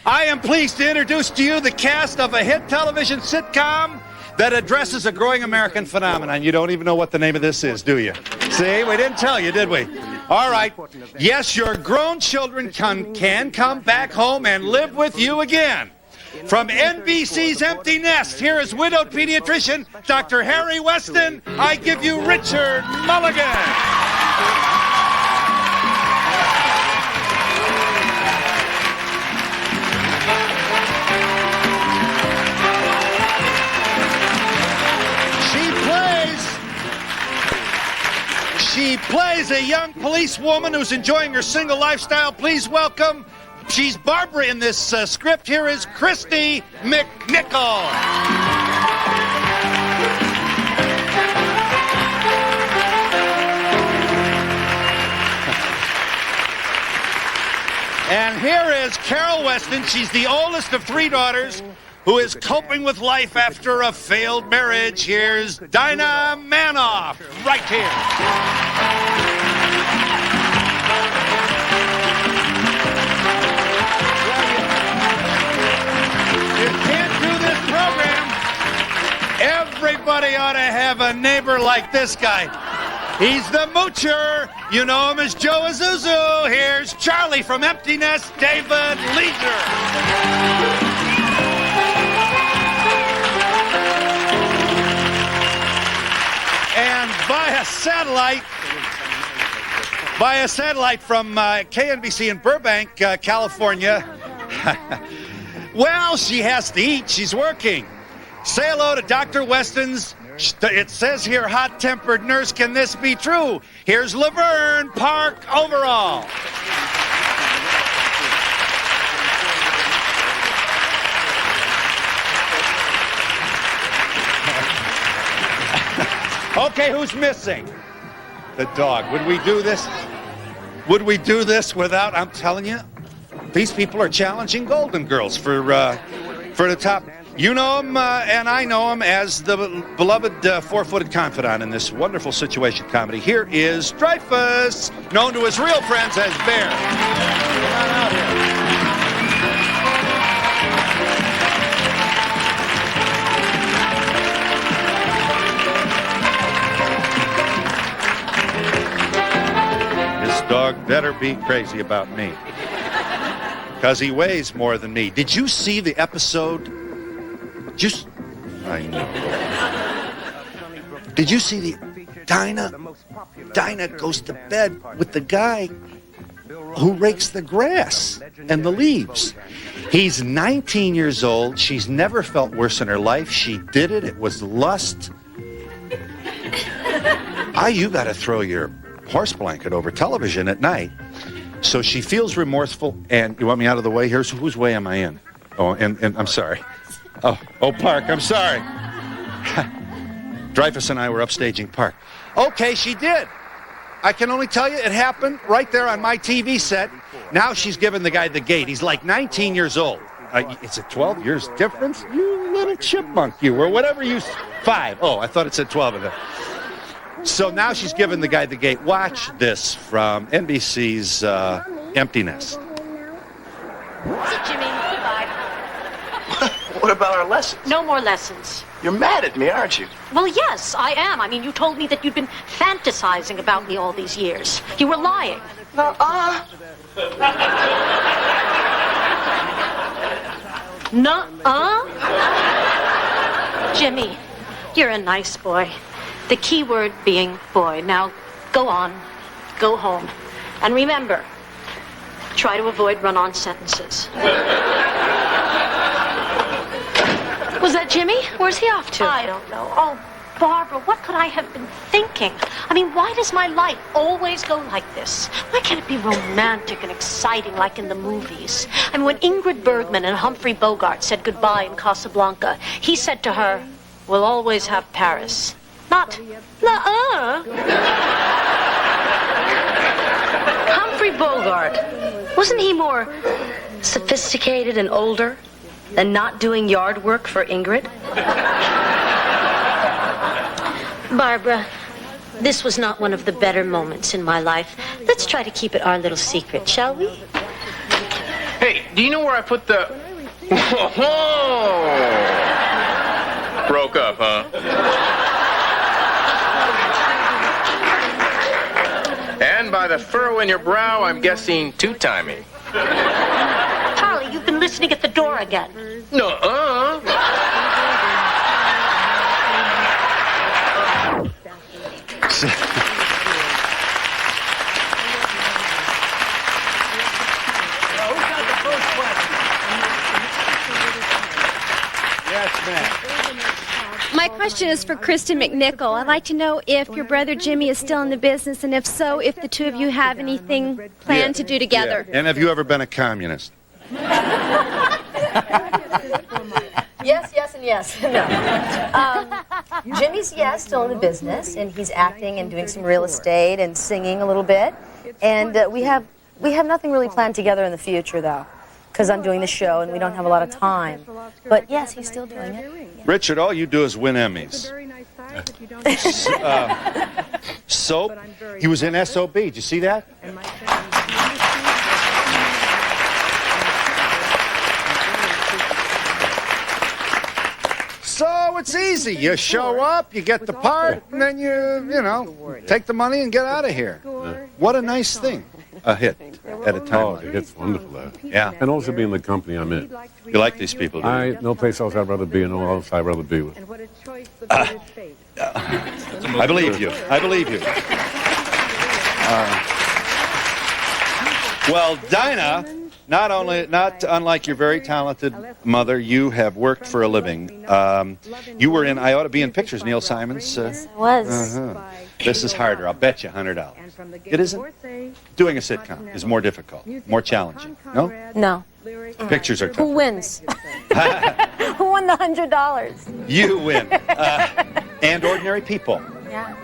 I am pleased to introduce to you the cast of a hit television sitcom that addresses a growing American phenomenon. You don't even know what the name of this is, do you? See, we didn't tell you, did we? All right. Yes, your grown children can come back home and live with you again. From NBC's Empty Nest, here is widowed pediatrician Dr. Harry Weston. I give you Richard Mulligan. She plays a young policewoman who's enjoying her single lifestyle. Please welcome, she's Barbara in this script. Here is Kristy McNichol. And here is Carol Weston. She's the oldest of 3 daughters who is coping with life after a failed marriage. Here's Dinah Manoff, right here. You can't do this program. Everybody ought to have a neighbor like this guy. He's the moocher. You know him as Joe Azuzu. Here's Charlie from Empty Nest, David Leisure. And by a satellite from KNBC in Burbank, California. Well, she has to eat. She's working. Say hello to Dr. Weston's, it says here, hot-tempered nurse. Can this be true? Here's Laverne Park Overall. Okay, who's missing? The dog. Would we do this? Would we do this without? I'm telling you, these people are challenging Golden Girls for the top. You know him, and I know him as the beloved four-footed confidant in this wonderful situation comedy. Here is Dreyfus, known to his real friends as Bear. Come on out here. Dog better be crazy about me, because he weighs more than me. Did you see the episode? I know. Did you see the Dinah goes to bed with the guy who rakes the grass and the leaves. He's 19 years old. She's never felt worse in her life. She did it. It was lust. You got to throw your horse blanket over television at night. So she feels remorseful, and you want me out of the way? Here's whose way am I in? Oh, and I'm sorry. Oh, Park, I'm sorry. Dreyfus and I were upstaging Park. Okay, she did. I can only tell you it happened right there on my TV set. Now she's giving the guy the gate. He's like 19 years old. It's a 12 years difference? You little chipmunk, you, or whatever you... 5. Oh, I thought it said 12 of them. So now she's giving the guy the gate. Watch this from NBC's Empty Nest. Jimmy, goodbye. What about our lessons? No more lessons. You're mad at me, aren't you? Well, yes, I am. I mean, you told me that you'd been fantasizing about me all these years. You were lying. Nuh-uh? Jimmy, you're a nice boy. The key word being boy. Now, go on. Go home. And remember, try to avoid run-on sentences. Was that Jimmy? Where's he off to? I don't know. Oh, Barbara, what could I have been thinking? I mean, why does my life always go like this? Why can't it be romantic and exciting like in the movies? I mean, when Ingrid Bergman and Humphrey Bogart said goodbye in Casablanca, he said to her, "We'll always have Paris." Not, Humphrey Bogart, wasn't he more sophisticated and older than not doing yard work for Ingrid? Barbara, this was not one of the better moments in my life. Let's try to keep it our little secret, shall we? Hey, do you know where I put the... Broke up, huh? And by the furrow in your brow, I'm guessing two-timing. Charlie, you've been listening at the door again. Nuh-uh. Yes, ma'am. My question is for Kristy McNichol. I'd like to know if your brother Jimmy is still in the business, and if so, if the two of you have anything planned to do together. Yeah. And have you ever been a communist? Yes, yes, and yes. No. Jimmy's, yes, still in the business, and he's acting and doing some real estate and singing a little bit. And we have nothing really planned together in the future, though, because I'm doing the show and we don't have a lot of time. But yes, he's still doing it. Richard, all you do is win Emmys. Soap. He was in SOB. Did you see that? So it's easy. You show up, you get the part, and then you know, take the money and get out of here. What a nice thing. A hit at a time. Oh, the hit's wonderful, though. Yeah. And also being the company I'm in. You like these people, do you? No place else I'd rather be, and no one else I'd rather be with. I believe you. I believe you. Well, Dinah, not unlike your very talented mother, you have worked for a living. You were in I Ought to Be in Pictures, Neil Simon's. Yes, I was. This is harder. I'll bet you $100. It isn't? Doing a sitcom is more difficult, more challenging. No? No. Pictures are tough. Who wins? Who won the $100? You win. And ordinary people. Yeah.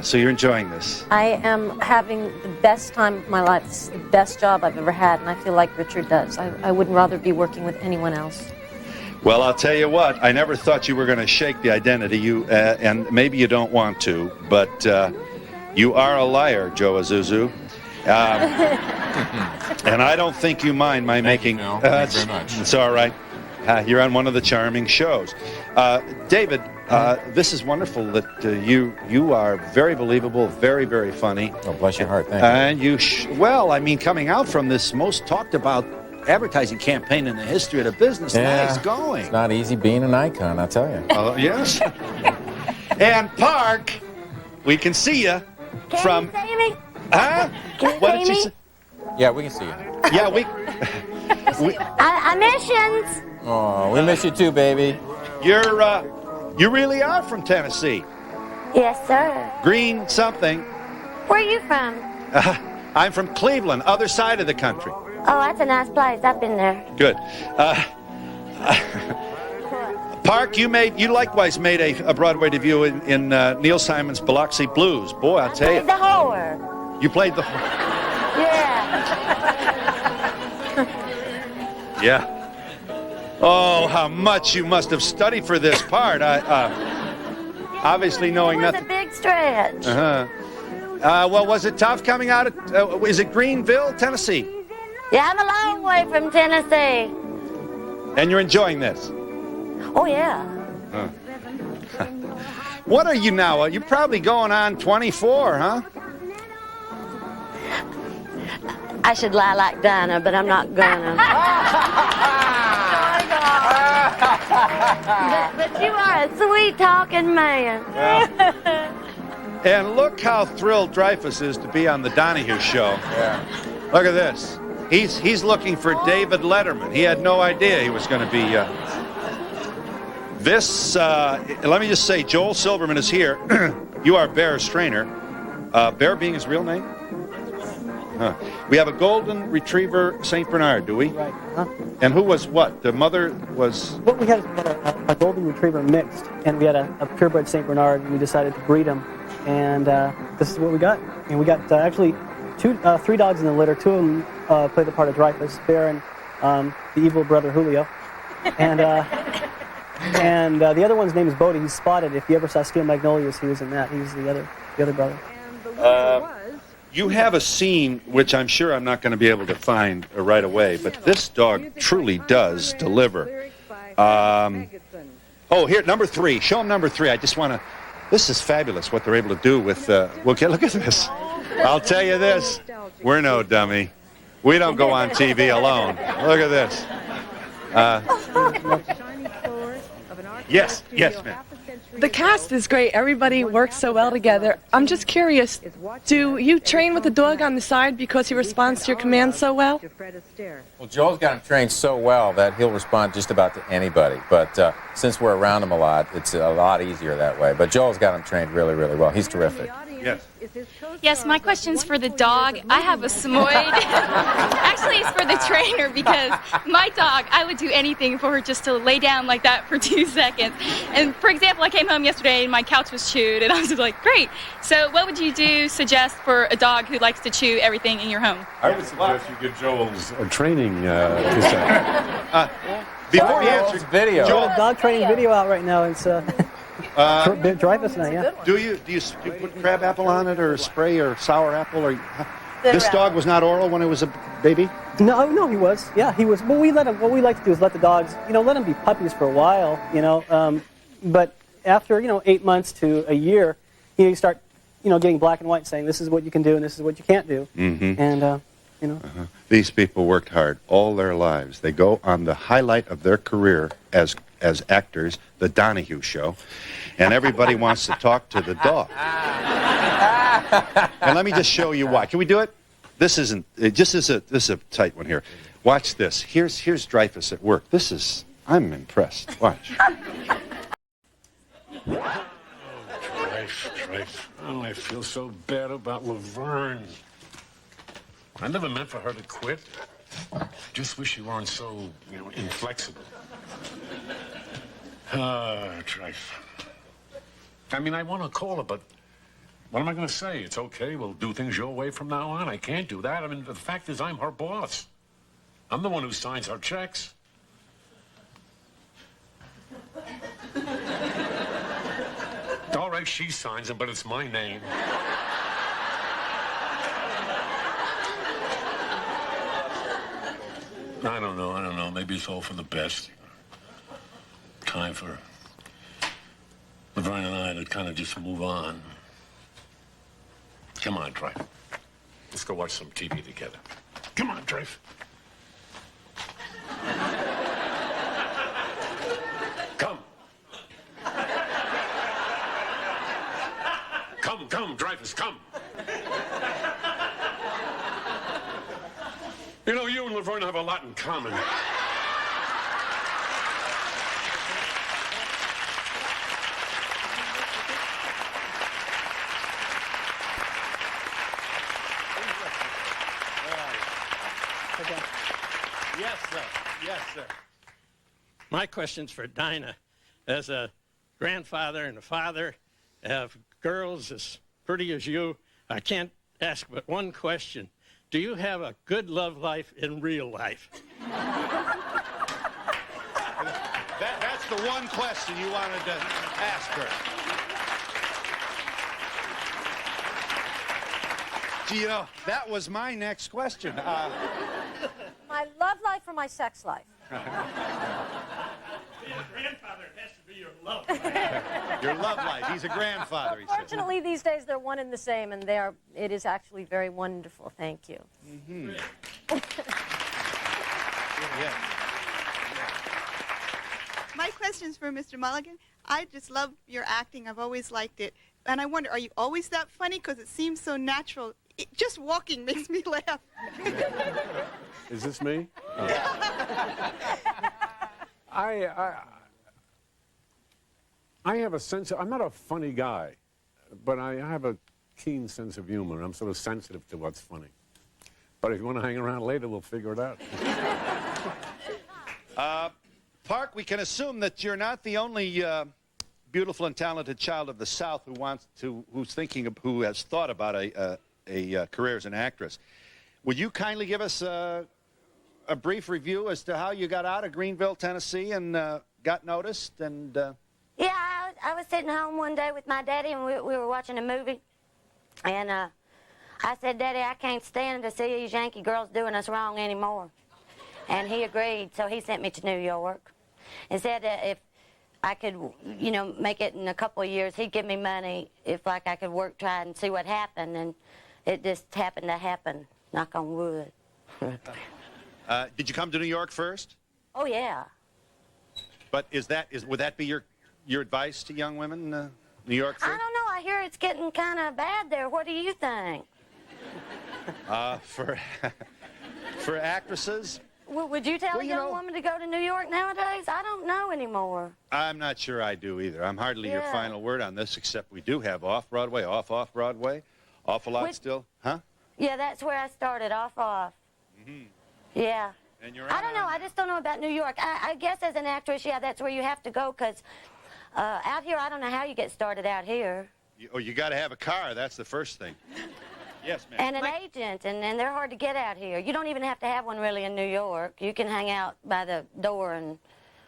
So you're enjoying this. I am having the best time of my life. This is the best job I've ever had, and I feel like Richard does. I wouldn't rather be working with anyone else. Well, I'll tell you what. I never thought you were going to shake the identity. And maybe you don't want to, but you are a liar, Joe Azuzu. And I don't think you mind my making... No, thank you very much. It's all right. You're on one of the charming shows. David, this is wonderful that you are very believable, very, very funny. Oh, bless your heart. Thank you. And well, I mean, coming out from this most talked about advertising campaign in the history of the business, nice going. It's not easy being an icon, I'll tell you. Yes. And Park, we can see you from... Can you see me? Huh? Can you see me? Yeah, we can see you. Yeah, we I miss you. Oh, we miss you too, baby. you really are from Tennessee. Yes, sir. Green something. Where are you from? I'm from Cleveland, other side of the country. Oh, that's a nice place. I've been there. Good. Park, you likewise made a Broadway debut in Neil Simon's Biloxi Blues. Boy, I'll tell you. The whore. You played the... Yeah. Yeah. Oh, how much you must have studied for this part. Obviously knowing It was nothing. a big stretch. Well, was it tough coming out of... is it Greenville, Tennessee? Yeah, I'm a long way from Tennessee. And you're enjoying this? Oh, yeah. What are you now? You're probably going on 24, huh? I should lie like Dinah, but I'm not gonna. but you are a sweet talking man. And look how thrilled Dreyfus is to be on the Donahue show. Yeah. Look at this. He's looking for David Letterman. He had no idea he was going to be... let me just say, Joel Silverman is here. You are Bear's trainer. Bear being his real name? Huh. We have a golden retriever St. Bernard, do we? Right. Huh? And who was what? The mother was... Well, we had a golden retriever mixed, and we had a purebred St. Bernard, and we decided to breed them. And this is what we got. And we got actually three dogs in the litter. Two of them play the part of Dreyfus, Bear and the evil brother Julio. And the other one's name is Bodie. He's spotted. If you ever saw Steel Magnolias, he was in that. He was the other brother. You have a scene which I'm sure I'm not going to be able to find right away, but this dog truly does deliver. Oh, here, number 3. Show them number 3. I just want to... This is fabulous what they're able to do with... okay, look at this. I'll tell you this. We're no dummy. We don't go on TV alone. Look at this. Yes, ma'am. The cast is great. Everybody works so well together. I'm just curious, do you train with the dog on the side because he responds to your commands so well? Well, Joel's got him trained so well that he'll respond just about to anybody. But since we're around him a lot, it's a lot easier that way. But Joel's got him trained really, really well. He's terrific. Yes. Yes, my question's for the dog. I have a Samoyed. Actually, it's for the trainer because my dog, I would do anything for her just to lay down like that for 2 seconds. And for example, I came home yesterday and my couch was chewed and I was just like, great. So what would you suggest for a dog who likes to chew everything in your home? I would suggest you get Joel's training cassette. Before you answer, video. Joel, Dog training video out right now. It's Dreyfus now, yeah. do you put crab apple on it or spray or sour apple or this dog was not oral when it was a baby? No, he was. Yeah, he was. But we let him. What we like to do is let the dogs, let them be puppies for a while, But after 8 months to a year, you start, getting black and white, saying this is what you can do and this is what you can't do. Mm-hmm. And These people worked hard all their lives. They go on the highlight of their career as actors, the Donahue show, and everybody wants to talk to the dog. And let me just show you why. Can we do it? This is a tight one here. Watch this. Here's Dreyfus at work. I'm impressed. Watch. Drife. Oh, I feel so bad about Laverne. I never meant for her to quit. Just wish you weren't so, inflexible. Drife. I mean, I want to call her, but what am I going to say? It's okay, we'll do things your way from now on. I can't do that. I mean, the fact is I'm her boss. I'm the one who signs her checks. All right, she signs them, but it's my name. I don't know. Maybe it's all for the best. Time for Laverne and I to kind of just move on. Come on, Drife. Let's go watch some TV together. Come on, Drife. Come. Come, Dreyfus, come. You and Laverne have a lot in common. Yes, sir. My question's for Dinah. As a grandfather and a father of girls as pretty as you, I can't ask but one question. Do you have a good love life in real life? That's the one question you wanted to ask her. That was my next question. My love life or my sex life? Being a grandfather, it has to be your love life. Your love life. He's a grandfather, he said. Fortunately, these days they're one and the same, and it is actually very wonderful. Thank you. Mm-hmm. My question's for Mr. Mulligan. I just love your acting. I've always liked it. And I wonder, are you always that funny? Because it seems so natural. Just walking makes me laugh. Is this me? Oh. I have a sense I'm not a funny guy, but I have a keen sense of humor. I'm sort of sensitive to what's funny. But if you want to hang around later, we'll figure it out. Park, we can assume that you're not the only beautiful and talented child of the South who has thought about a career as an actress. Would you kindly give us a brief review as to how you got out of Greenville, Tennessee, and got noticed? And yeah, I was sitting home one day with my daddy, and we were watching a movie, and I said, Daddy, I can't stand to see these Yankee girls doing us wrong anymore. And he agreed, so he sent me to New York and said that if I could, you know, make it in a couple of years, he'd give me money if, like, I could work, try and see what happened. And it just happened to happen, knock on wood. Did you come to New York first? Oh, yeah. But would that be your advice to young women, New York first? I don't know. I hear it's getting kind of bad there. What do you think? For actresses? Would you tell a young woman to go to New York nowadays? I don't know anymore. I'm not sure I do either. I'm hardly your final word on this, except we do have off-Broadway, off-Broadway. Awful lot still. Huh? Yeah, that's where I started, off. Mm-hmm. Yeah. And you're I don't know. I just don't know about New York. I guess as an actress, yeah, that's where you have to go, because out here, I don't know how you get started out here. You got to have a car. That's the first thing. Yes, ma'am. And an agent, and they're hard to get out here. You don't even have to have one really in New York. You can hang out by the door and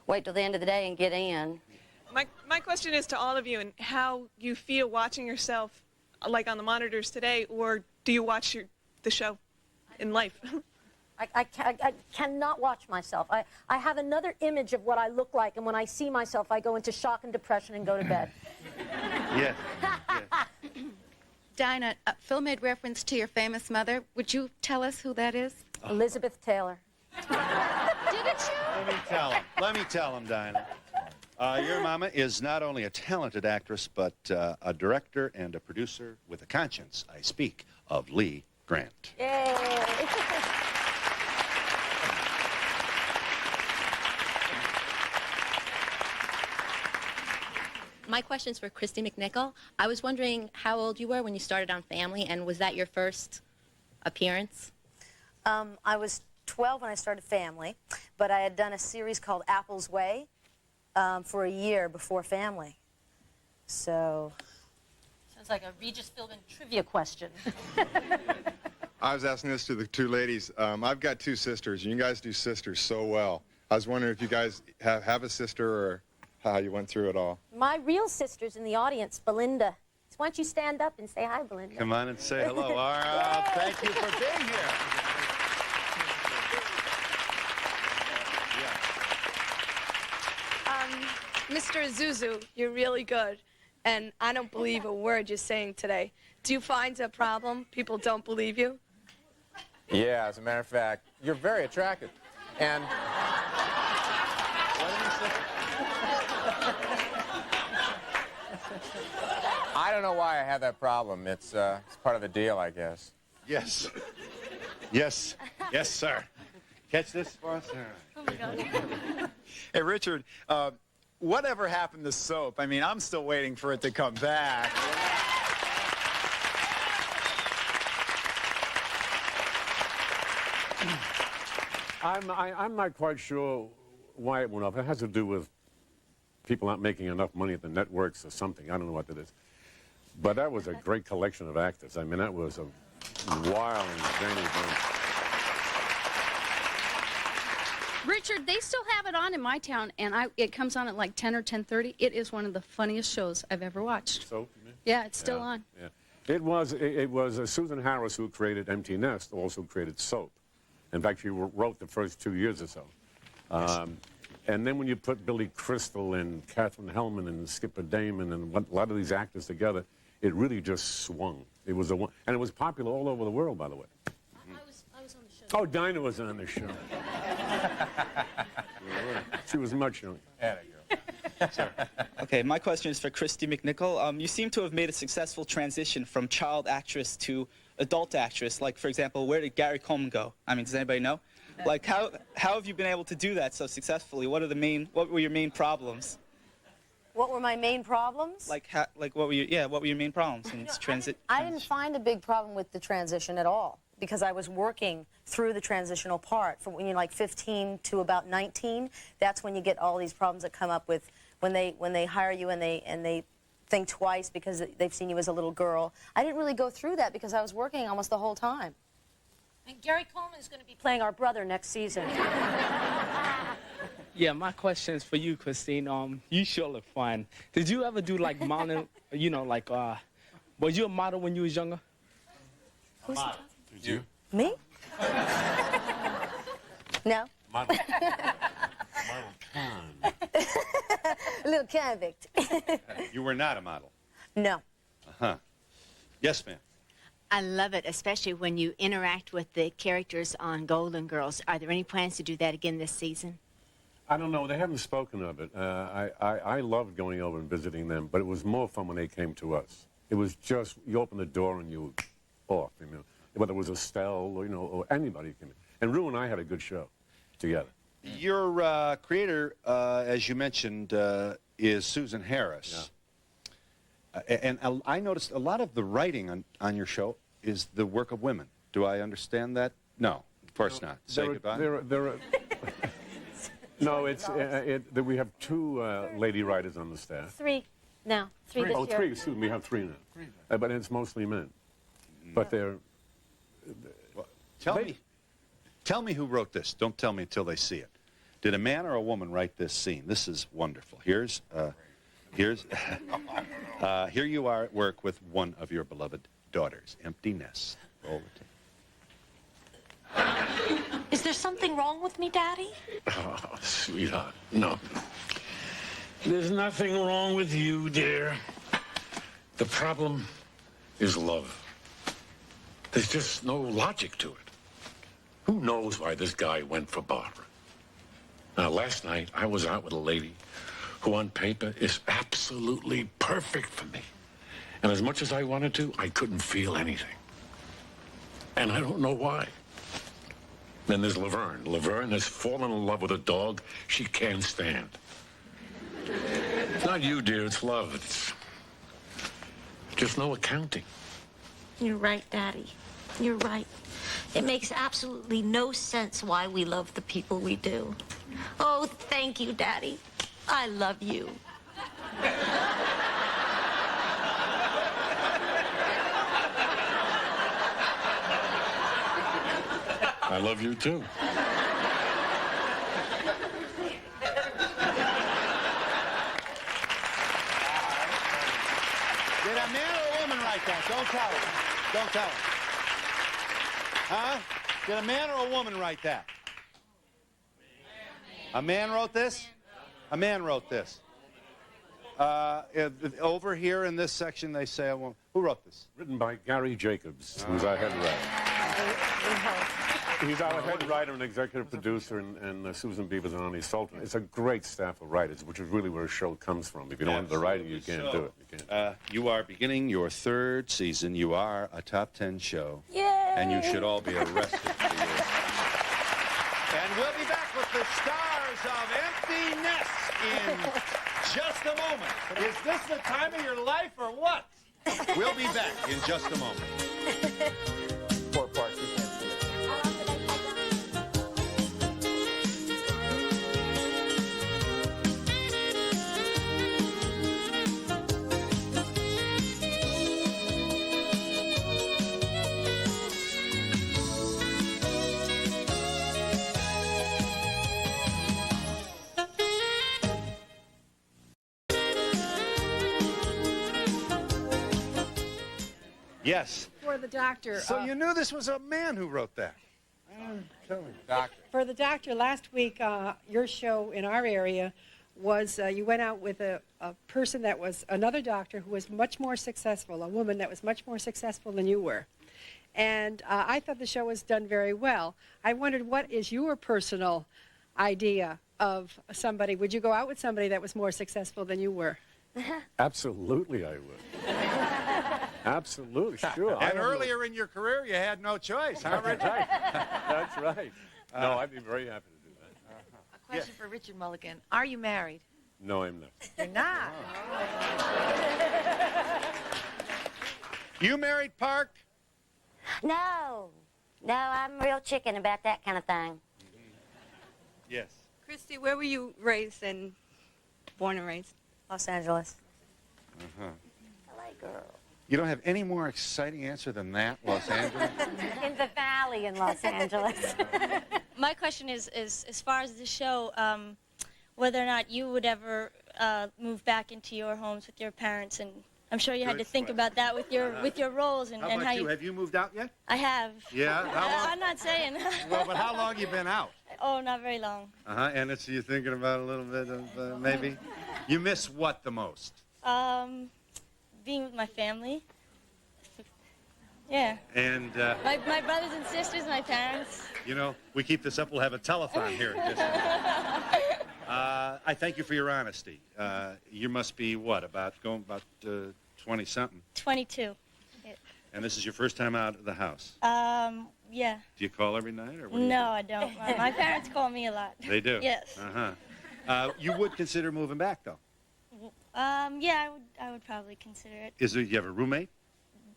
wait till the end of the day and get in. My question is to all of you, and how you feel watching yourself, like on the monitors today, or do you watch the show in life? I cannot watch myself. I have another image of what I look like, and when I see myself, I go into shock and depression and go to bed. Yes. Dinah, Phil made reference to your famous mother. Would you tell us who that is? Elizabeth Taylor. Didn't you? Let me tell him, Dinah. Your mama is not only a talented actress, but a director and a producer with a conscience. I speak of Lee Grant. Yay! My question's for Kristy McNichol. I was wondering how old you were when you started on Family, and was that your first appearance? I was 12 when I started Family, but I had done a series called Apple's Way for a year before Family. So... Sounds like a Regis Philbin trivia question. I was asking this to the two ladies. I've got two sisters, and you guys do sisters so well. I was wondering if you guys have a sister or how you went through it all. My real sister's in the audience, Belinda. So why don't you stand up and say hi, Belinda? Come on and say hello. All right, thank you for being here. Mr. Zuzu, you're really good, and I don't believe a word you're saying today. Do you find a problem? People don't believe you? Yeah, as a matter of fact, you're very attractive. And I don't know why I have that problem. It's part of the deal, I guess. Yes. Yes. Yes, sir. Catch this for us? Oh, my God. Hey, Richard, whatever happened to soap? I mean, I'm still waiting for it to come back. I'm not quite sure why it went off. It has to do with people not making enough money at the networks or something. I don't know what it is. But that was a great collection of actors. I mean, that was a wild and zany bunch. Richard, they still have it on in my town, and it comes on at like 10 or 10:30. It is one of the funniest shows I've ever watched. Soap, you mean? Yeah, it's still on. Yeah. It was Susan Harris who created Empty Nest, also created Soap. In fact, she wrote the first 2 years or so. And then when you put Billy Crystal and Katherine Hellman and Skipper Damon and a lot of these actors together, it really just swung. It was and it was popular all over the world, by the way. I was on the show. Oh, Dinah was on the show. She was much younger. Okay, my question is for Kristy McNichol. You seem to have made a successful transition from child actress to adult actress. Like, for example, where did Gary Coleman go? I mean, does anybody know? Like, how have you been able to do that so successfully? What were your main problems? What were my main problems? What were your main problems in this transit? I didn't find a big problem with the transition at all, because I was working through the transitional part from when you're like 15 to about 19. That's when you get all these problems that come up with when they hire you and they think twice because they've seen you as a little girl. I didn't really go through that because I was working almost the whole time. And Gary Coleman is going to be playing our brother next season. Yeah, my question is for you, Christine. You sure look fine. Did you ever do like model, was you a model when you was younger? Who's he talking Did you? to? Me? No. Model. Model con. A little convict. You were not a model. No. Uh-huh. Yes, ma'am. I love it, especially when you interact with the characters on Golden Girls. Are there any plans to do that again this season? I don't know. They haven't spoken of it. I loved going over and visiting them, but it was more fun when they came to us. It was just, you open the door and you off, you know. Whether it was Estelle or, you know, or anybody came in. And Rue and I had a good show together. Your creator, as you mentioned, is Susan Harris. Yeah. And I noticed a lot of the writing on your show is the work of women. Do I understand that? No, of course not. Say goodbye. No, we have two lady writers on the staff. Three now. Three this Oh, year. three. Excuse me, we have three now. But it's mostly men. But they're... Well, tell me who wrote this. Don't tell me until they see it. Did a man or a woman write this scene? This is wonderful. Here you are at work with one of your beloved daughters. Empty nest. Roll the tape. Is there something wrong with me, Daddy? Oh, sweetheart, no. There's nothing wrong with you, dear. The problem is love. There's just no logic to it. Who knows why this guy went for Barbara? Now, last night, I was out with a lady who on paper is absolutely perfect for me. And as much as I wanted to, I couldn't feel anything. And I don't know why. Then there's Laverne. Laverne has fallen in love with a dog she can't stand. It's not you, dear, it's love. It's just no accounting. You're right, Daddy. You're right. It makes absolutely no sense why we love the people we do. Oh, thank you, Daddy. I love you. I love you, too. Did a man or a woman write that? Don't tell him. Don't tell him. Huh? Did a man or a woman write that? A man wrote this? A man wrote this. Over here in this section, they say a woman. Who wrote this? Written by Gary Jacobs, who's our head writer. He's our head writer and executive producer, and Susan Beaver's and Ani Sultan. It's a great staff of writers, which is really where a show comes from. If you don't have the writing, you can't do it. You can't. You are beginning your third season. You are a top 10 show. Yay! And you should all be arrested for this. And we'll be back with the stars of Empty Nest in just a moment. Is this the time of your life or what? We'll be back in just a moment. 4 parts. You can't see it. Yes. For the doctor. So you knew this was a man who wrote that. Tell me. Doctor. For the doctor, last week, your show in our area was you went out with a person that was another doctor who was much more successful, a woman that was much more successful than you were. And I thought the show was done very well. I wondered, what is your personal idea of somebody? Would you go out with somebody that was more successful than you were? Absolutely, I would. Absolutely, sure. And earlier in your career, you had no choice, huh, Richard? Right. That's right. No, I'd be very happy to do that. A question for Richard Mulligan. Are you married? No, I'm not. You're not. You married, Park? No. No, I'm real chicken about that kind of thing. Yes. Kristy, where were you raised and born and raised? Los Angeles. Uh-huh. LA girl. You don't have any more exciting answer than that, Los Angeles? In the valley in Los Angeles. My question is as far as the show, whether or not you would ever move back into your homes with your parents and I'm sure you had to Good think question. about that with your roles and How and about how you? Have you moved out yet? I have. Yeah? How long? I'm not saying. Well, but how long you been out? Oh, not very long. And it's you thinking about a little bit of maybe. You miss what the most? Being with my family. Yeah. And My brothers and sisters, my parents. you know, we keep this up. We'll have a telethon here in just a minute. I thank you for your honesty. You must be what, about 20 something, 22. and this is your first time out of the house. Yeah. Do you call every night, or what do you No, I don't. My parents call me a lot. They do. Yes. You would consider moving back, though. Yeah, I would probably consider it. You have a roommate?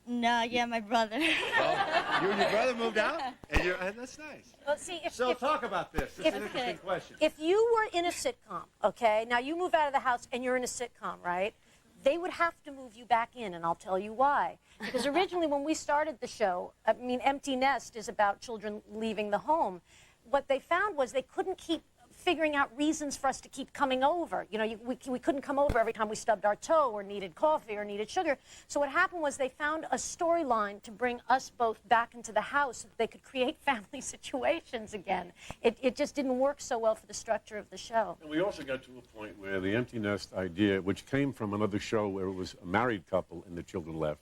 No, yeah, my brother. You and your brother moved out, and that's nice. Well, see, Talk about this. It's an interesting question. If you were in a sitcom, okay, now you move out of the house and you're in a sitcom, right? They would have to move you back in, and I'll tell you why. Because originally when we started the show, I mean, Empty Nest is about children leaving the home. What they found was they couldn't keep figuring out reasons for us to keep coming over. You know, we couldn't come over every time we stubbed our toe or needed coffee or needed sugar. So what happened was they found a storyline to bring us both back into the house so that they could create family situations again. It just didn't work so well for the structure of the show. And we also got to a point where the empty nest idea, which came from another show where it was a married couple and the children left,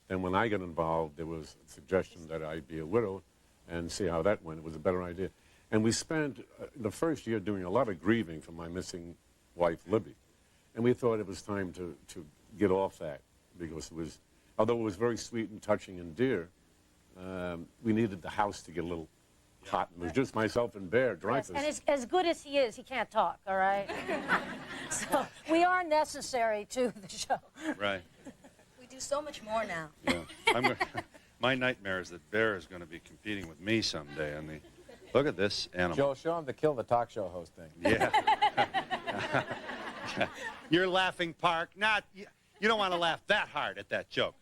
and when I got involved, there was a suggestion that I be a widow and see how that went. It was a better idea. And we spent the first year doing a lot of grieving for my missing wife, Libby. And we thought it was time to get off that because it was, although it was very sweet and touching and dear, we needed the house to get a little hot. And it was just myself and Bear, Dreyfus. Yes, and as good as he is, he can't talk, all right? So we are necessary to the show. Right. We do so much more now. Yeah. My nightmare is that Bear is going to be competing with me someday on the... Look at this animal. Joe, show him the kill the talk show host thing. Yeah. You're laughing, Park. You don't want to laugh that hard at that joke.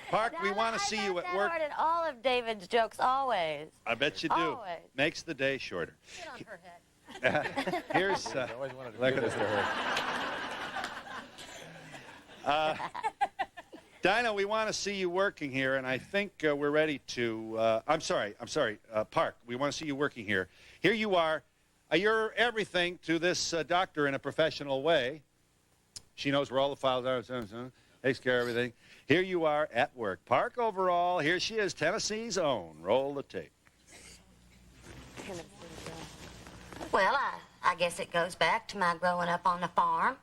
Park, we want to see you at work. I heard all of David's jokes always. I bet you do. Always. Makes the day shorter. Get on her head. Here's... I always wanted to look do at this to her. Dinah, we want to see you working here, and I think we're ready to... I'm sorry, Park, we want to see you working here. Here you are. You're everything to this doctor in a professional way. She knows where all the files are, takes care of everything. Here you are at work. Park overall, here she is, Tennessee's own. Roll the tape. Well, I guess it goes back to my growing up on the farm.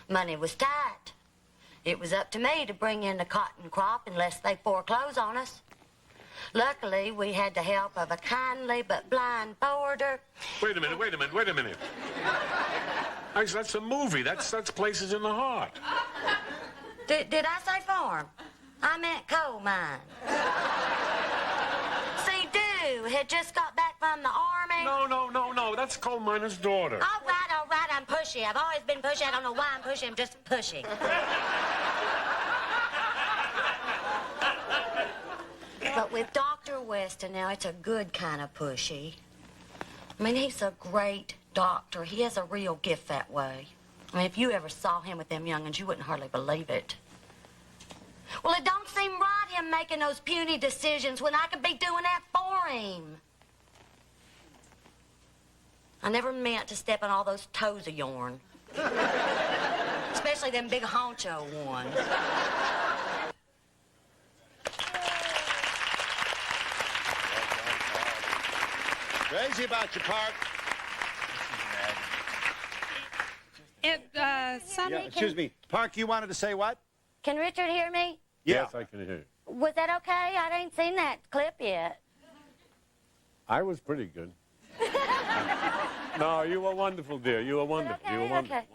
Money was tight. It was up to me to bring in the cotton crop unless they foreclose on us. Luckily, we had the help of a kindly but blind forwarder. Wait a minute. That's a movie. That's Places in the Heart. Did I say farm? I meant coal mine. See, Dew had just got back from the army. No. That's Coal Miner's Daughter. All right, I'm pushy. I've always been pushy. I don't know why I'm pushy. I'm just pushy. But with Dr. Weston now, it's a good kind of pushy. I mean, he's a great doctor. He has a real gift that way. I mean, if you ever saw him with them young'uns, you wouldn't hardly believe it. Well, it don't seem right, him making those puny decisions when I could be doing that for him. I never meant to step on all those toes of yourn. Especially them big honcho ones. Crazy about you, Park. Excuse me. Park, you wanted to say what? Can Richard hear me? Yeah. Yes, I can hear. Was that okay? I ain't seen that clip yet. I was pretty good. No, you were wonderful, dear. You were wonderful. Okay, you were wonderful. okay.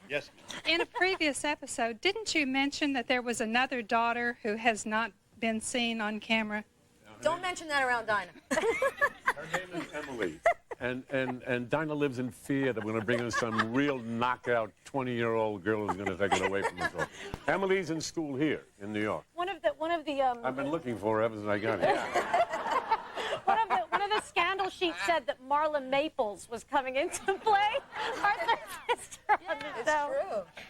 Yes. In a previous episode, didn't you mention that there was another daughter who has not been seen on camera? Don't mention that around Dinah. Her name is Emily. And Dinah lives in fear that we're going to bring in some real knockout 20-year-old girl who's going to take it away from us all. Emily's in school here in New York. One of the I've been looking for her ever since I got here. one of the scandal sheets said that Marla Maples was coming into play. Arthur's sister on the show. It's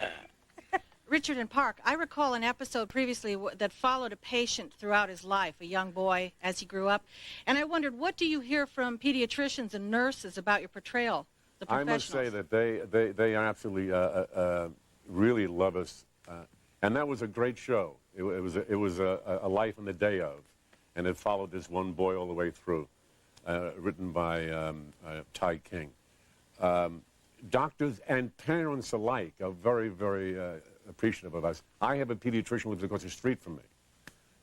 true. Richard and Park, I recall an episode previously that followed a patient throughout his life, a young boy as he grew up. And I wondered, what do you hear from pediatricians and nurses about your portrayal, the I professionals? must say that they absolutely really love us. And that was a great show. It was a life in the day of. And it followed this one boy all the way through, written by Ty King. Doctors and parents alike are very, very appreciative of us. I have a pediatrician who lives across the street from me,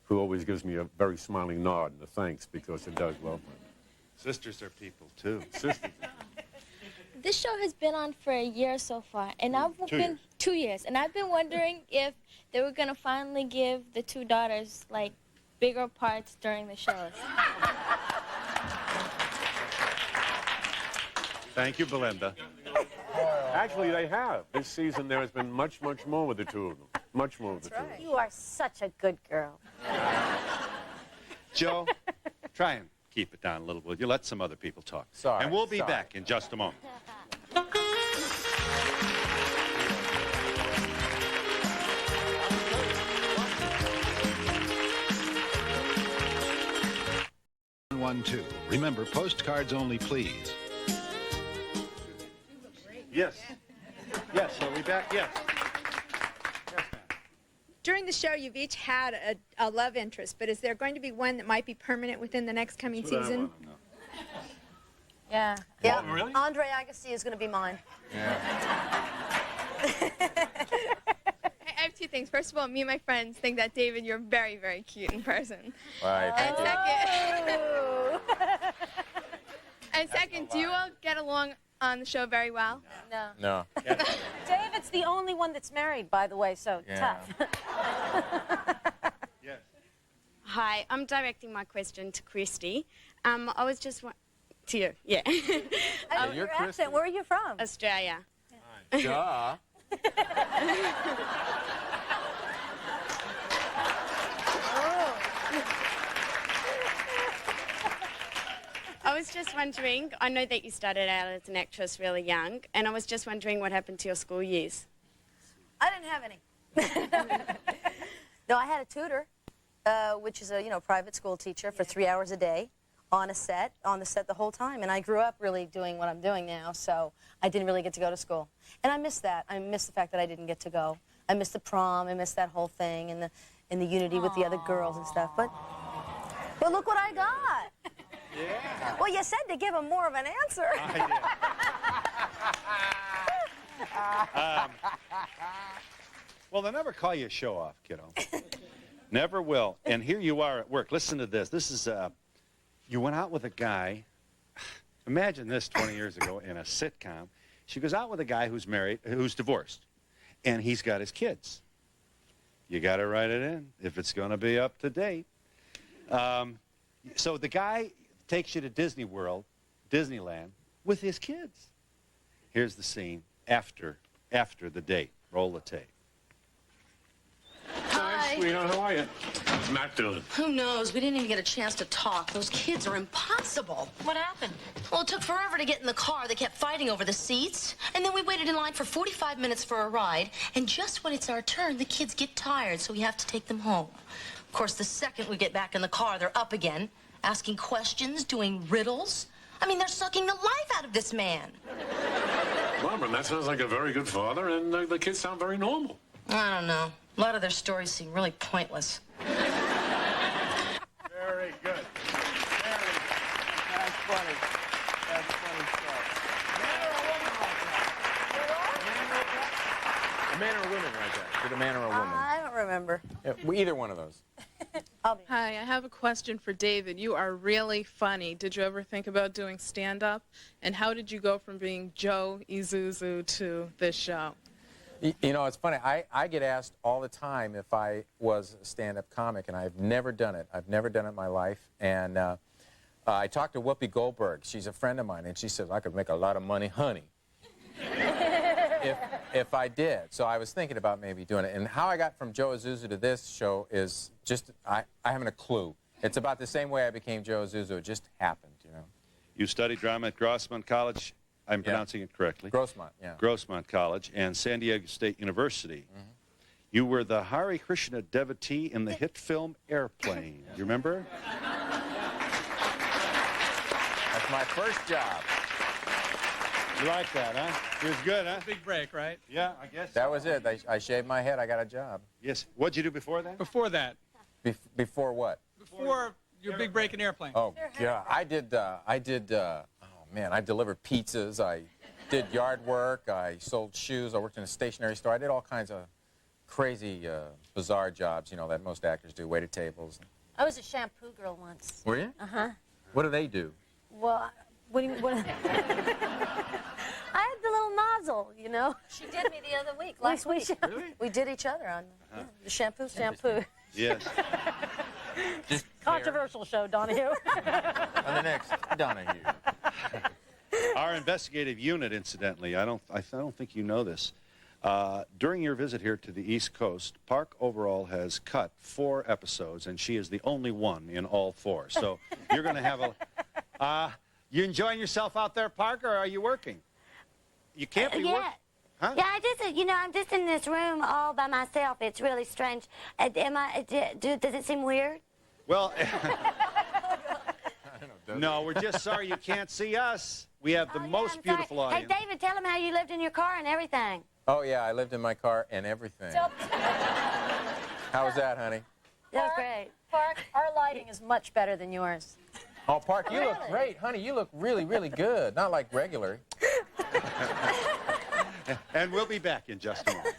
who always gives me a very smiling nod and a thanks because it does well for me. Sisters are people, too. Sisters. This show has been on for a year so far, and I've been 2 years, and I've been wondering if they were gonna finally give the two daughters like bigger parts during the shows. Thank you, Belinda. Actually, they have. This season, there has been much, much more with the two of them. Much more with the two of them. You are such a good girl. Joe, try and keep it down a little bit. You let some other people talk. Sorry. And we'll be back in just a moment. Remember, postcards only, please. Yes. Yes, are we back? Yes. During the show, you've each had a love interest, but is there going to be one that might be permanent within the next coming season? Yeah. Yeah. Oh, really? Andre Agassi is going to be mine. Yeah. I have two things. First of all, me and my friends think that, David, you're very, very cute in person. Right, And thank you. second, do you all get along on the show very well? No. No. David's the only one that's married, by the way, so tough. Yes. Hi, I'm directing my question to Kristy. I was just to you, yeah. Your accent, where are you from? Australia. Duh. I was just wondering, I know that you started out as an actress really young, and I was just wondering what happened to your school years. I didn't have any. No, I had a tutor, which is a private school teacher for 3 hours a day on the set the whole time. And I grew up really doing what I'm doing now, so I didn't really get to go to school. And I miss that. I miss the fact that I didn't get to go. I miss the prom. I miss that whole thing and the unity with the other girls and stuff. But look what I got. Yeah. Well, you said to give him more of an answer. Well, they'll never call you a show-off, kiddo. Never will. And here you are at work. Listen to this. This is, you went out with a guy. Imagine this 20 years ago in a sitcom. She goes out with a guy who's married, who's divorced, and he's got his kids. You got to write it in if it's going to be up to date. So the guy takes you to Disney World, Disneyland, with his kids. Here's the scene after the date. Roll the tape. Hi, sweetheart. How are you? What's Matt doing? Who knows? We didn't even get a chance to talk. Those kids are impossible. What happened? Well, it took forever to get in the car. They kept fighting over the seats. And then we waited in line for 45 minutes for a ride. And just when it's our turn, the kids get tired, so we have to take them home. Of course, the second we get back in the car, they're up again, asking questions, doing riddles. I mean, they're sucking the life out of this man. Barbara, that sounds like a very good father, and the kids sound very normal. I don't know. A lot of their stories seem really pointless. Very good. That's funny. That's funny stuff. A man or a woman right there? Did a man or a woman? I don't remember. Yeah, either one of those. Hi, I have a question for David. You are really funny. Did you ever think about doing stand-up? And how did you go from being Joe Isuzu to this show? You know, it's funny. I get asked all the time if I was a stand-up comic, and I've never done it. I've never done it in my life. And I talked to Whoopi Goldberg. She's a friend of mine, and she says, I could make a lot of money, honey, if I did. So I was thinking about maybe doing it. And how I got from Joe Isuzu to this show is just, I haven't a clue. It's about the same way I became Joe Isuzu. It just happened, you know. You studied drama at Grossmont College. I'm pronouncing it correctly. Grossmont, yeah. Grossmont College and San Diego State University. You were the Hare Krishna devotee in the hit film Airplane. You remember? That's my first job. You like that, huh? It was good, huh? Big break, right? Yeah, I guess. That was it. I shaved my head. I got a job. Yes. What'd you do before that? Before that. Before what? Before your big break in Airplane. Oh, yeah. I delivered pizzas. I did yard work. I sold shoes. I worked in a stationery store. I did all kinds of crazy, bizarre jobs, you know, that most actors do, waited tables. I was a shampoo girl once. Were you? Uh-huh. What do they do? Well, what do you, what, I had the little nozzle, you know. She did me the other week, last week. Really? We did each other on the shampoo. Yes. Just Controversial show, Donahue. on the next Donahue. Our investigative unit, incidentally, I don't think you know this. During your visit here to the East Coast, Park overall has cut 4 episodes, and she is the only one in all 4. So you're going to have a... you enjoying yourself out there, Park, or are you working? You can't be working. Huh? Yeah, I'm just in this room all by myself. It's really strange. Does it seem weird? Well, no, we're just sorry you can't see us. We have the most beautiful audience. Hey, David, tell him how you lived in your car and everything. Oh, yeah, I lived in my car and everything. How was that, honey? That was great. Park, our lighting is much better than yours. Oh, Park, you look great. Honey, you look really, really good. Not like regular. And we'll be back in just a moment.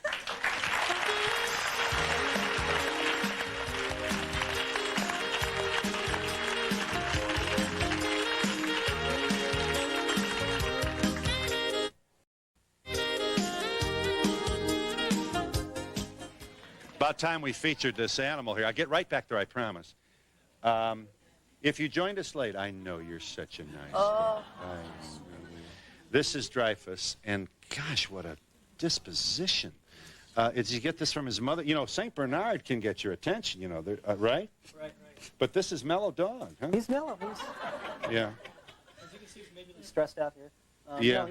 About time we featured this animal here. I'll get right back there, I promise. If you joined us late, I know you're such a nice guy. This is Dreyfus, and gosh, what a disposition. Did you get this from his mother? You know, St. Bernard can get your attention, you know, right? Right. But this is Mellow Dog, huh? He's mellow. Yeah. As you can see, he's maybe a little stressed out here. Yeah. No,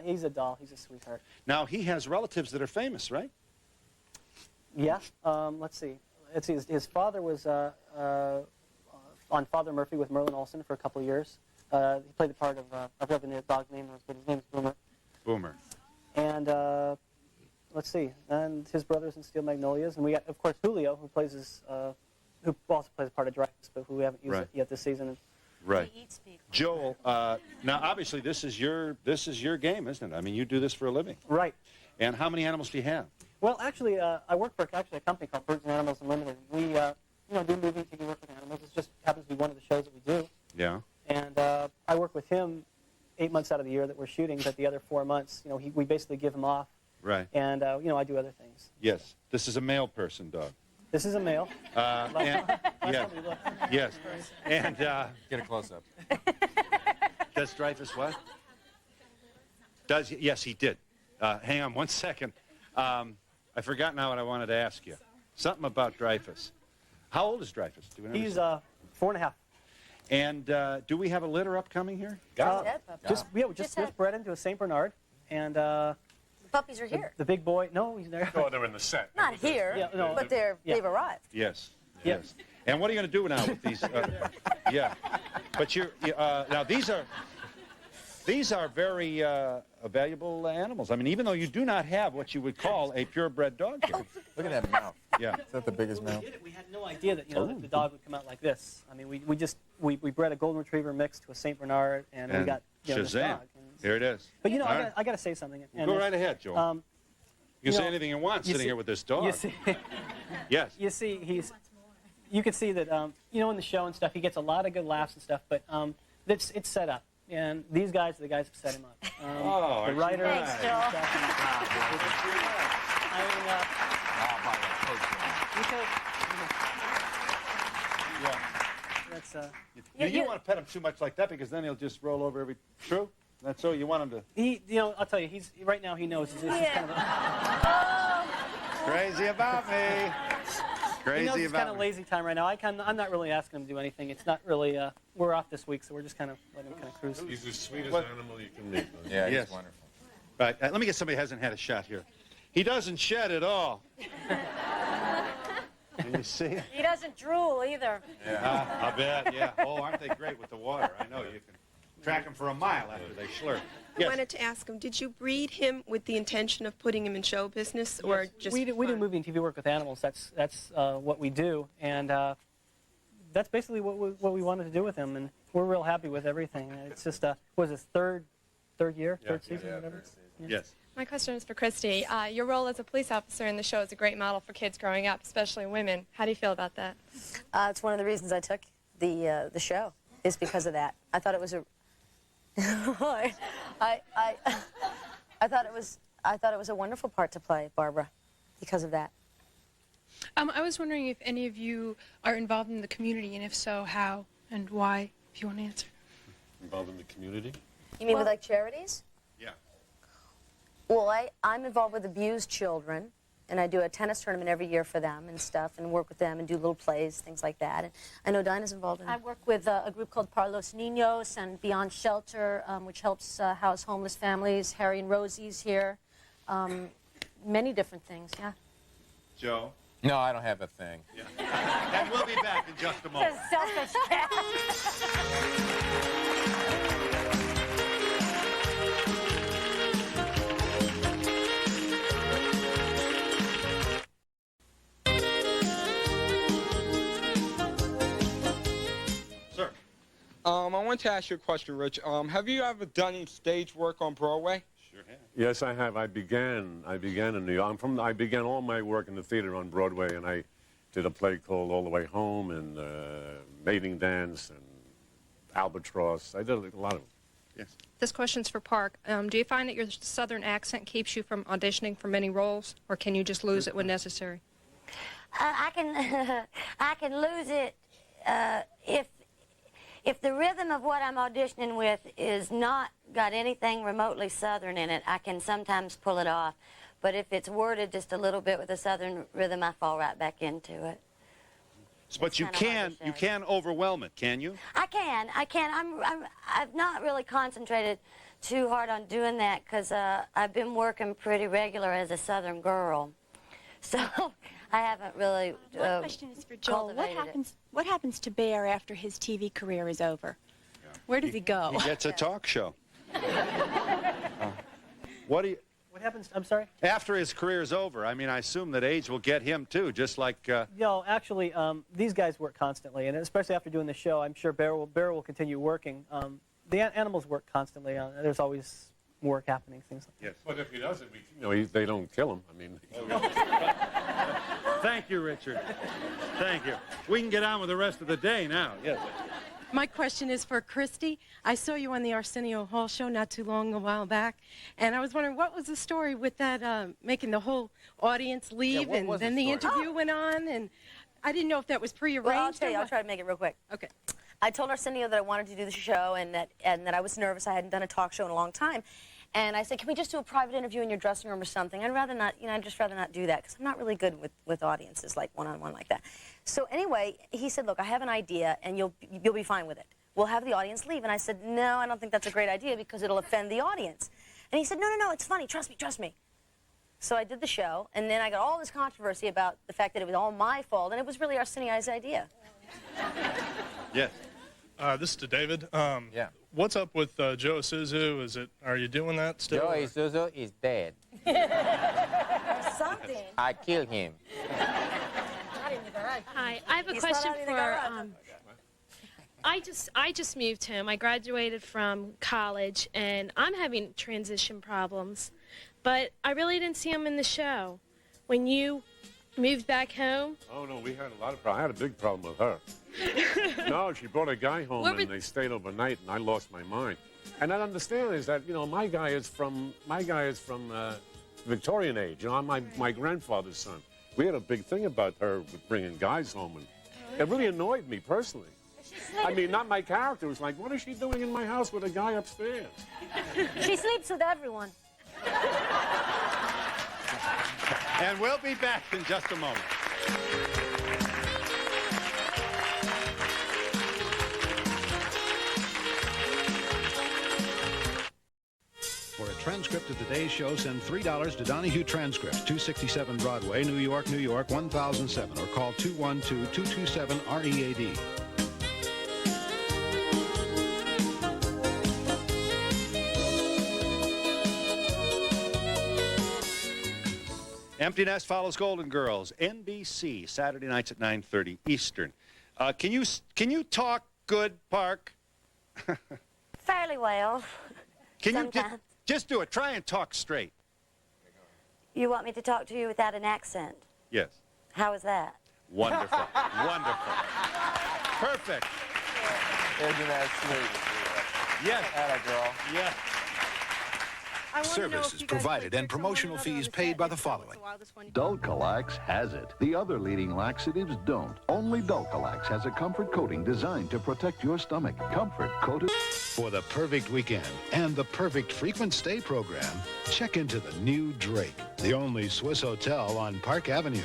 he's a doll. He's a sweetheart. Now, he has relatives that are famous, right? Yeah. Let's see. His father was on Father Murphy with Merlin Olsen for a couple of years. He played the part of, I forgot the dog's name was, but his name is Boomer. Boomer. And let's see, and his brother's in Steel Magnolias, and we got, of course, Julio, who plays who also plays part of Dreyfus, but who we haven't used it yet this season. Right. Joel, now obviously this is your game, isn't it? I mean, you do this for a living. Right. And how many animals do you have? Well, actually, I work for a company called Birds and Animals Unlimited. We, do movie TV work with animals. It just happens to be one of the shows that we do. Yeah. And I work with him 8 months out of the year that we're shooting, but the other 4 months, we basically give him off. Right. And, I do other things. Yes. This is a male person, dog. This is a male. Yes. And get a close-up. Does Dreyfus what? Yes, he did. Hang on 1 second. I forgot now what I wanted to ask you. Something about Dreyfus. How old is Dreyfus? Do we know? He's 4.5. And do we have a litter upcoming here? We just bred into a St. Bernard, and the puppies are here. The big boy, no, he's there. Oh, they're in the set. Not here, but they've arrived. Yes. Yes. And what are you going to do now with these? Yeah. But now these are very valuable animals. I mean, even though you do not have what you would call a purebred dog here. Look at that mouth. Yeah. Is that the biggest mouth? We had no idea that that the dog would come out like this. I mean, we bred a golden retriever mix to a St. Bernard, and we got this Shazam. dog. Here it is. But I got to say something. Go right ahead, Joel. You can say anything you want sitting here with this dog. You see, yes. You see, you can see that in the show and stuff, he gets a lot of good laughs and stuff, but it's set up. And these guys are the guys who set him up. The writer. Thanks, Joel. You don't want to pet him too much like that because then he'll just roll over every. True? That's so you want him to. I'll tell you, right now he knows. He's kind of crazy about me. Crazy about it's kind of lazy time right now. I'm not really asking him to do anything. It's not really. We're off this week, so we're just kind of letting him kind of cruise. He's the sweetest animal you can meet. Yeah, he's wonderful. Right. Let me get somebody who hasn't had a shot here. He doesn't shed at all. Can you see it? He doesn't drool either. Yeah, I bet, yeah. Oh, aren't they great with the water? I know, you can track them for a mile after they slurp. I wanted to ask him, did you breed him with the intention of putting him in show business, or just we do movie and TV work with animals. That's what we do, and that's basically what we wanted to do with him, and we're real happy with everything. It's just was his third season, whatever. Yes. My question is for Kristy. Your role as a police officer in the show is a great model for kids growing up, especially women. How do you feel about that? It's one of the reasons I took the show, is because of that. I thought it was a I thought it was a wonderful part to play, Barbara, because of that. I was wondering if any of you are involved in the community, and if so, how and why, if you want to answer. Involved in the community? You mean with like charities? Yeah. Well, I'm involved with abused children, and I do a tennis tournament every year for them and stuff, and work with them and do little plays, things like that. And I know Dinah's involved in it. I work with a group called Para los Niños and Beyond Shelter, which helps house homeless families. Harry and Rosie's here. Many different things, yeah. Joe? No, I don't have a thing. Yeah. And we'll be back in just a moment. Selfish cat. I want to ask you a question, Rich. Have you ever done any stage work on Broadway? Sure have. Yes, I have. I began in New York. I began all my work in the theater on Broadway, and I did a play called All the Way Home, and Mating Dance, and Albatross. I did a lot of them. Yes. This question's for Park. Do you find that your southern accent keeps you from auditioning for many roles, or can you just lose it when necessary? I can lose it if the rhythm of what I'm auditioning with is not got anything remotely southern in it. I can sometimes pull it off, but if it's worded just a little bit with a southern rhythm, I fall right back into it. But you can overwhelm it, can you? I can. I've not really concentrated too hard on doing that because I've been working pretty regular as a southern girl, so I haven't really. My question is for Joel. What happens to Bear after his TV career is over? Yeah. Where does he go? He gets a talk show. What happens? I'm sorry. After his career is over, I mean, I assume that age will get him too, just like. No, actually, these guys work constantly, and especially after doing the show, I'm sure Bear will continue working. The animals work constantly. There's always work happening, things like that. Yes. But if he doesn't, they don't kill him. I mean. Thank you, Richard. Thank you. We can get on with the rest of the day now. Yes. My question is for Kristy. I saw you on the Arsenio Hall show not too long, a while back, and I was wondering what was the story with that making the whole audience leave, and then the interview went on, and I didn't know if that was prearranged. Well, I'll tell you. I'll try to make it real quick. Okay. I told Arsenio that I wanted to do the show and that I was nervous. I hadn't done a talk show in a long time. And I said, can we just do a private interview in your dressing room or something? I'd rather not, I'd just rather not do that because I'm not really good with audiences like one-on-one like that. So anyway, he said, look, I have an idea and you'll be fine with it. We'll have the audience leave. And I said, no, I don't think that's a great idea because it'll offend the audience. And he said, no, it's funny. Trust me. So I did the show, and then I got all this controversy about the fact that it was all my fault, and it was really Arsenio's idea. Yes. This is to David. Yeah. What's up with Joe Isuzu? Are you doing that still? Joe Isuzu is dead. Something. I killed him. Hi, I have a question for. I just moved home. I graduated from college, and I'm having transition problems. But I really didn't see him in the show. When you moved back home? Oh, no, we had a lot of problems. I had a big problem with her. No, she brought a guy home, and they stayed overnight, and I lost my mind. And I understand is that, my guy is from Victorian age. I'm my grandfather's son. We had a big thing about her with bringing guys home, and it really annoyed me personally. I mean, not my character. It was like, what is she doing in my house with a guy upstairs? She sleeps with everyone. And we'll be back in just a moment. For a transcript of today's show, send $3 to Donahue Transcripts, 267 Broadway, New York, 1007, or call 212-227-READ. Empty Nest follows Golden Girls, NBC, Saturday nights at 9:30 Eastern. Can you talk good, Park? Fairly well. Can you Sometimes. just do it? Try and talk straight. You want me to talk to you without an accent? Yes. How is that? Wonderful. Wonderful. Perfect. Isn't that sweet? Yes. Atta girl. Yeah. Services provided and promotional fees paid by the following. Dulcolax has it. The other leading laxatives don't. Only Dulcolax has a comfort coating designed to protect your stomach. Comfort coated. For the perfect weekend and the perfect frequent stay program, check into the new Drake, the only Swiss hotel on Park Avenue.